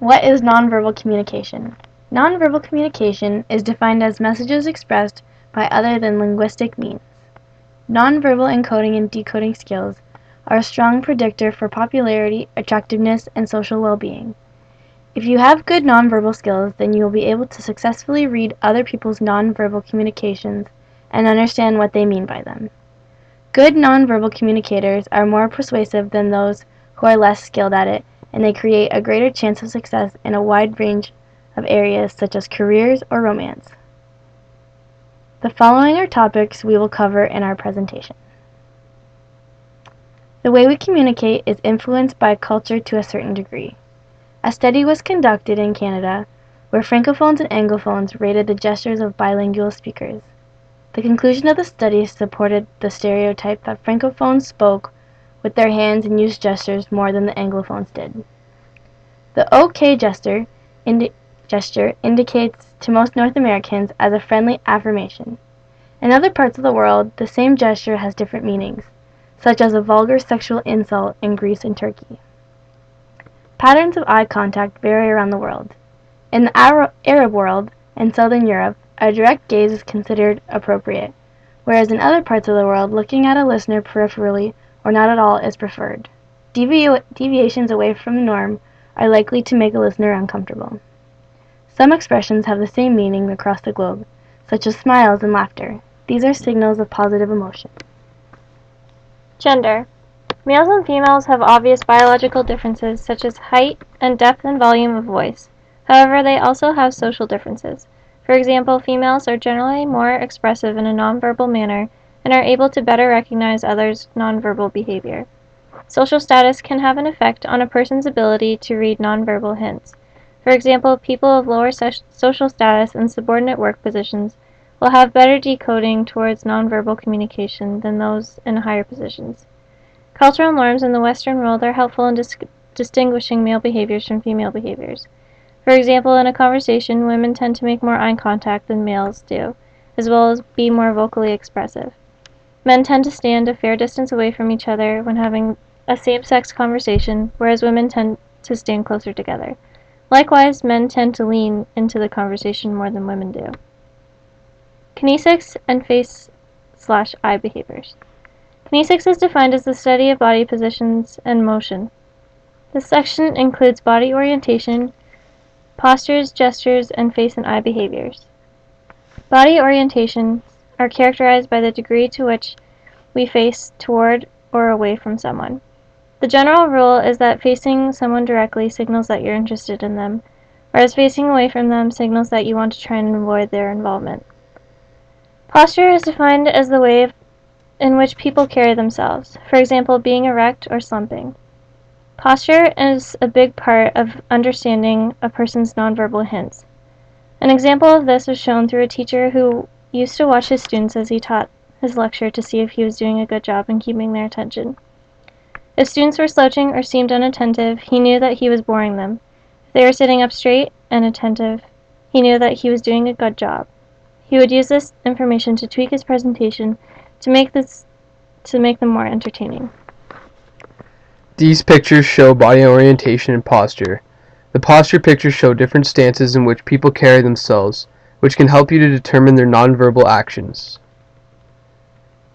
What is nonverbal communication? Nonverbal communication is defined as messages expressed by other than linguistic means. Nonverbal encoding and decoding skills are a strong predictor for popularity, attractiveness, and social well-being. If you have good nonverbal skills, then you will be able to successfully read other people's nonverbal communications and understand what they mean by them. Good nonverbal communicators are more persuasive than those who are less skilled at it, and they create a greater chance of success in a wide range of areas such as careers or romance. The following are topics we will cover in our presentation. The way we communicate is influenced by culture to a certain degree. A study was conducted in Canada where francophones and anglophones rated the gestures of bilingual speakers. The conclusion of the study supported the stereotype that francophones spoke with their hands and used gestures more than the anglophones did. The OK gesture indicates to most North Americans as a friendly affirmation. In other parts of the world, the same gesture has different meanings, such as a vulgar sexual insult in Greece and Turkey. Patterns of eye contact vary around the world. In the Arab world and Southern Europe, a direct gaze is considered appropriate, whereas in other parts of the world, looking at a listener peripherally or not at all is preferred. Deviations away from the norm are likely to make a listener uncomfortable. Some expressions have the same meaning across the globe, such as smiles and laughter. These are signals of positive emotion. Gender. Males and females have obvious biological differences such as height and depth and volume of voice. However, they also have social differences. For example, females are generally more expressive in a nonverbal manner and are able to better recognize others' nonverbal behavior. Social status can have an effect on a person's ability to read nonverbal hints. For example, people of lower social status and subordinate work positions will have better decoding towards nonverbal communication than those in higher positions. Cultural norms in the Western world are helpful in distinguishing male behaviors from female behaviors. For example, in a conversation, women tend to make more eye contact than males do, as well as be more vocally expressive. Men tend to stand a fair distance away from each other when having a same-sex conversation, whereas women tend to stand closer together. Likewise, men tend to lean into the conversation more than women do. Kinesics and face/eye behaviors. Kinesics is defined as the study of body positions and motion. This section includes body orientation, postures, gestures, and face and eye behaviors. Body orientations are characterized by the degree to which we face toward or away from someone. The general rule is that facing someone directly signals that you're interested in them, whereas facing away from them signals that you want to try and avoid their involvement. Posture is defined as the way in which people carry themselves, for example, being erect or slumping. Posture is a big part of understanding a person's nonverbal hints. An example of this was shown through a teacher who used to watch his students as he taught his lecture to see if he was doing a good job in keeping their attention. If students were slouching or seemed unattentive, he knew that he was boring them. If they were sitting up straight and attentive, he knew that he was doing a good job. He would use this information to tweak his presentation to make them more entertaining. These pictures show body orientation and posture. The posture pictures show different stances in which people carry themselves, which can help you to determine their nonverbal actions.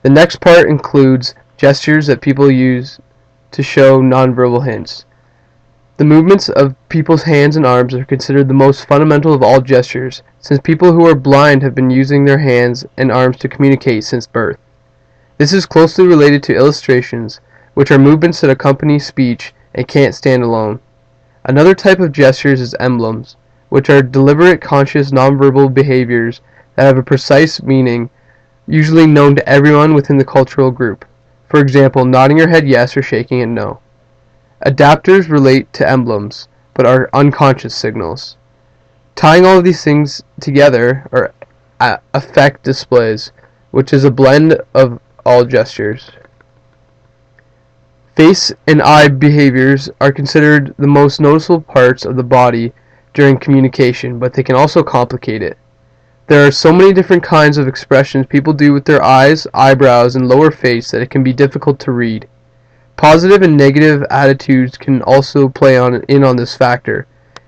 The next part includes gestures that people use to show nonverbal hints. The movements of people's hands and arms are considered the most fundamental of all gestures, since people who are blind have been using their hands and arms to communicate since birth. This is closely related to illustrations, which are movements that accompany speech and can't stand alone. Another type of gestures is emblems, which are deliberate, conscious, nonverbal behaviors that have a precise meaning, usually known to everyone within the cultural group. For example, nodding your head yes or shaking it no. Adapters relate to emblems, but are unconscious signals. Tying all of these things together are affect displays, which is a blend of all gestures. Face and eye behaviors are considered the most noticeable parts of the body during communication, but they can also complicate it. There are so many different kinds of expressions people do with their eyes, eyebrows, and lower face that it can be difficult to read. Positive and negative attitudes can also play on this factor.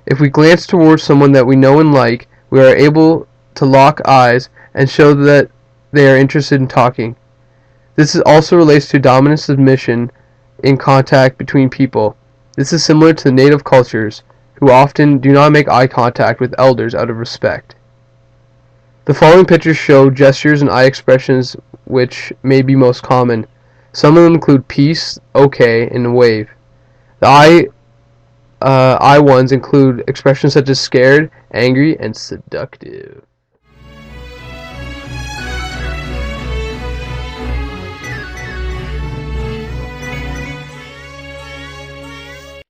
If we glance towards someone that we know and like, we are able to lock eyes and show that they are interested in talking. This also relates to dominant submission in contact between people. This is similar to the native cultures, who often do not make eye contact with elders out of respect. The following pictures show gestures and eye expressions which may be most common. Some of them include peace, okay, and wave. The eye ones include expressions such as scared, angry, and seductive.